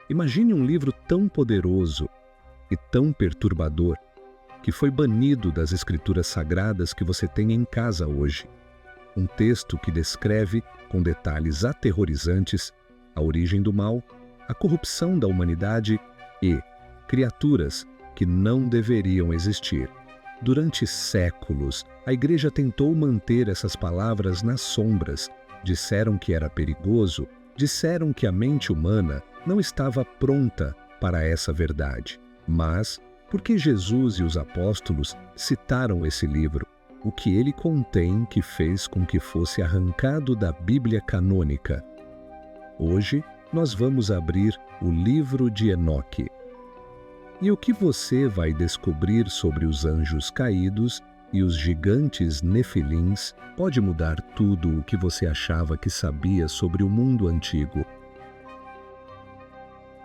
Imagine um livro tão poderoso e tão perturbador que foi banido das escrituras sagradas que você tem em casa hoje. Um texto que descreve, com detalhes aterrorizantes, a origem do mal, a corrupção da humanidade e criaturas que não deveriam existir. Durante séculos, a Igreja tentou manter essas palavras nas sombras. Disseram que era perigoso, disseram que a mente humana não estava pronta para essa verdade. Mas, por que Jesus e os apóstolos citaram esse livro? O que ele contém que fez com que fosse arrancado da Bíblia canônica? Hoje, nós vamos abrir o livro de Enoque. E o que você vai descobrir sobre os anjos caídos e os gigantes nefilins pode mudar tudo o que você achava que sabia sobre o mundo antigo.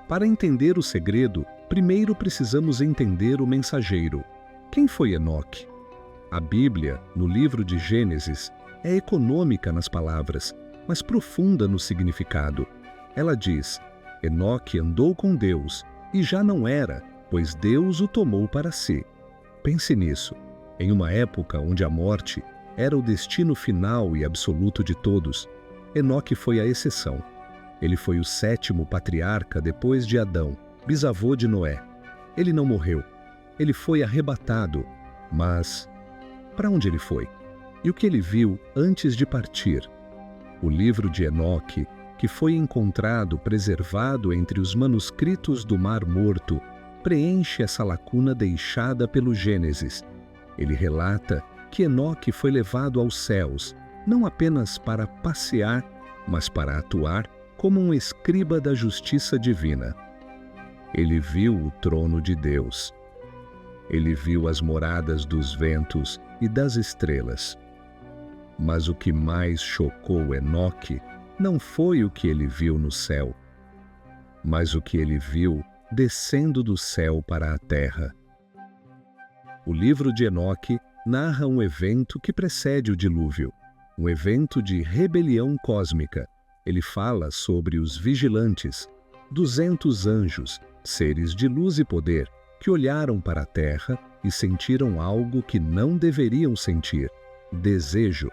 Para entender o segredo, primeiro precisamos entender o mensageiro. Quem foi Enoque? A Bíblia, no livro de Gênesis, é econômica nas palavras, mas profunda no significado. Ela diz: Enoque andou com Deus e já não era, pois Deus o tomou para si. Pense nisso. Em uma época onde a morte era o destino final e absoluto de todos, Enoque foi a exceção. Ele foi o 7º patriarca depois de Adão, bisavô de Noé. Ele não morreu. Ele foi arrebatado. Mas para onde ele foi? E o que ele viu antes de partir? O livro de Enoque, que foi encontrado preservado entre os manuscritos do Mar Morto, preenche essa lacuna deixada pelo Gênesis. Ele relata que Enoque foi levado aos céus, não apenas para passear, mas para atuar como um escriba da justiça divina. Ele viu o trono de Deus. Ele viu as moradas dos ventos e das estrelas. Mas o que mais chocou Enoque não foi o que ele viu no céu, mas o que ele viu descendo do céu para a terra. O livro de Enoque narra um evento que precede o dilúvio, um evento de rebelião cósmica. Ele fala sobre os vigilantes, 200 anjos, seres de luz e poder, que olharam para a terra e sentiram algo que não deveriam sentir: desejo.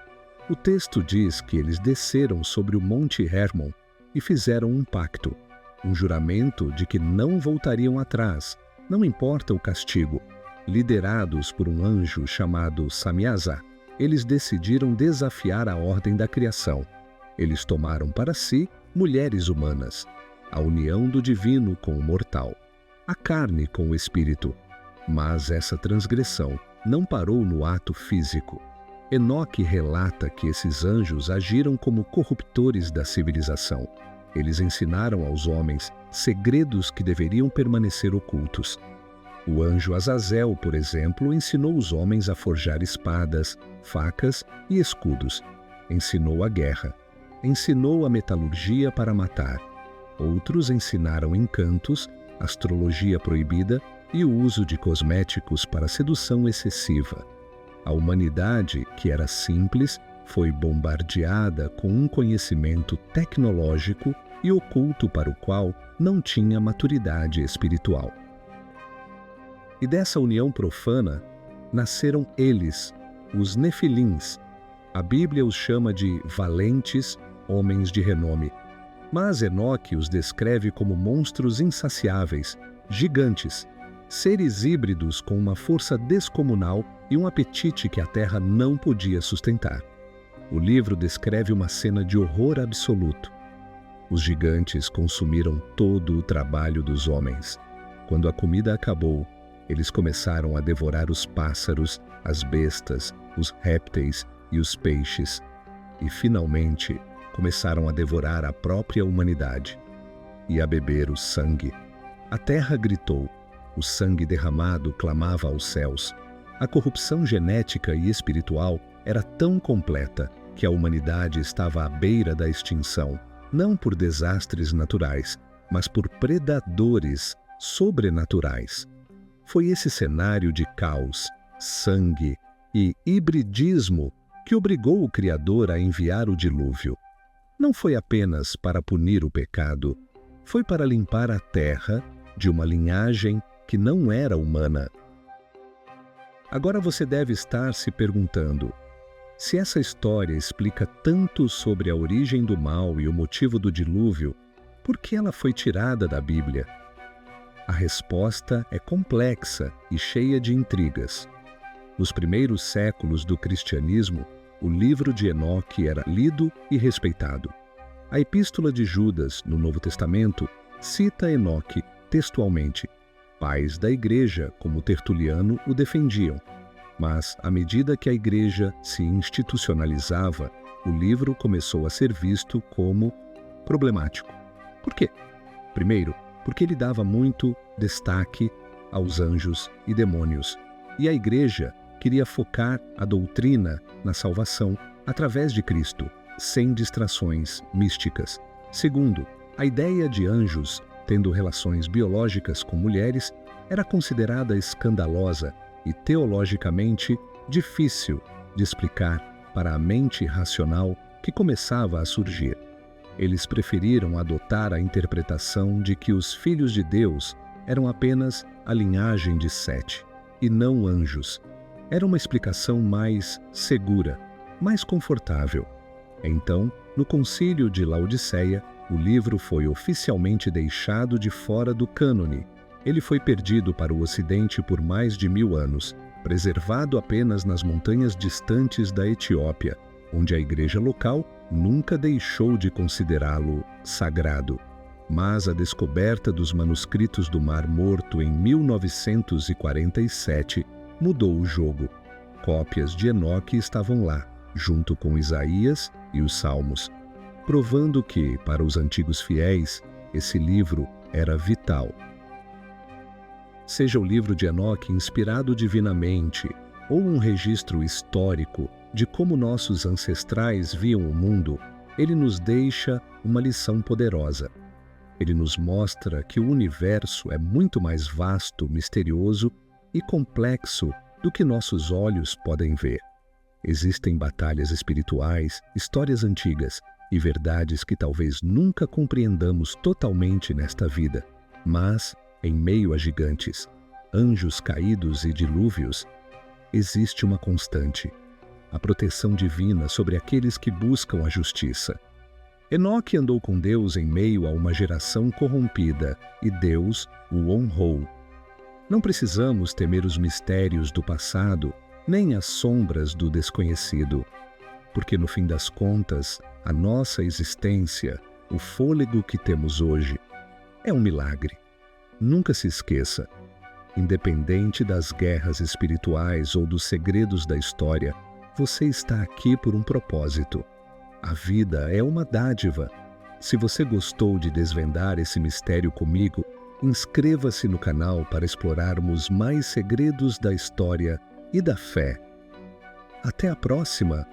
O texto diz que eles desceram sobre o Monte Hermon e fizeram um pacto, um juramento de que não voltariam atrás, não importa o castigo. Liderados por um anjo chamado Samiazá, eles decidiram desafiar a ordem da criação. Eles tomaram para si mulheres humanas, a união do divino com o mortal, a carne com o espírito. Mas essa transgressão não parou no ato físico. Enoque relata que esses anjos agiram como corruptores da civilização. Eles ensinaram aos homens segredos que deveriam permanecer ocultos. O anjo Azazel, por exemplo, ensinou os homens a forjar espadas, facas e escudos. Ensinou a guerra. Ensinou a metalurgia para matar. Outros ensinaram encantos, astrologia proibida e o uso de cosméticos para sedução excessiva. A humanidade, que era simples, foi bombardeada com um conhecimento tecnológico e oculto para o qual não tinha maturidade espiritual. E dessa união profana nasceram eles, os nefilins. A Bíblia os chama de valentes, homens de renome. Mas Enoque os descreve como monstros insaciáveis, gigantes, seres híbridos com uma força descomunal e um apetite que a terra não podia sustentar. O livro descreve uma cena de horror absoluto. Os gigantes consumiram todo o trabalho dos homens. Quando a comida acabou, eles começaram a devorar os pássaros, as bestas, os répteis e os peixes. E, finalmente, começaram a devorar a própria humanidade e a beber o sangue. A terra gritou. O sangue derramado clamava aos céus. A corrupção genética e espiritual era tão completa que a humanidade estava à beira da extinção, não por desastres naturais, mas por predadores sobrenaturais. Foi esse cenário de caos, sangue e hibridismo que obrigou o Criador a enviar o dilúvio. Não foi apenas para punir o pecado, foi para limpar a terra de uma linhagem que não era humana. Agora você deve estar se perguntando: se essa história explica tanto sobre a origem do mal e o motivo do dilúvio, por que ela foi tirada da Bíblia? A resposta é complexa e cheia de intrigas. Nos primeiros séculos do cristianismo, o livro de Enoque era lido e respeitado. A Epístola de Judas, no Novo Testamento, cita Enoque textualmente. Pais da igreja, como Tertuliano, o defendiam. Mas, à medida que a igreja se institucionalizava, o livro começou a ser visto como problemático. Por quê? Primeiro, porque ele dava muito destaque aos anjos e demônios, e a igreja queria focar a doutrina na salvação através de Cristo, sem distrações místicas. Segundo, a ideia de anjos tendo relações biológicas com mulheres era considerada escandalosa e teologicamente difícil de explicar para a mente racional que começava a surgir. Eles preferiram adotar a interpretação de que os filhos de Deus eram apenas a linhagem de Sete, e não anjos. Era uma explicação mais segura, mais confortável. Então, no Concílio de Laodiceia, o livro foi oficialmente deixado de fora do cânone. Ele foi perdido para o Ocidente por mais de 1000 anos, preservado apenas nas montanhas distantes da Etiópia, onde a igreja local nunca deixou de considerá-lo sagrado. Mas a descoberta dos manuscritos do Mar Morto em 1947 mudou o jogo. Cópias de Enoque estavam lá, junto com Isaías e os Salmos, provando que, para os antigos fiéis, esse livro era vital. Seja o livro de Enoque inspirado divinamente ou um registro histórico de como nossos ancestrais viam o mundo, ele nos deixa uma lição poderosa. Ele nos mostra que o universo é muito mais vasto, misterioso e complexo do que nossos olhos podem ver. Existem batalhas espirituais, histórias antigas e verdades que talvez nunca compreendamos totalmente nesta vida, mas, em meio a gigantes, anjos caídos e dilúvios, existe uma constante: a proteção divina sobre aqueles que buscam a justiça. Enoque andou com Deus em meio a uma geração corrompida e Deus o honrou. Não precisamos temer os mistérios do passado, nem as sombras do desconhecido, porque no fim das contas, a nossa existência, o fôlego que temos hoje, é um milagre. Nunca se esqueça, independente das guerras espirituais ou dos segredos da história, você está aqui por um propósito. A vida é uma dádiva. Se você gostou de desvendar esse mistério comigo, inscreva-se no canal para explorarmos mais segredos da história e da fé. Até a próxima!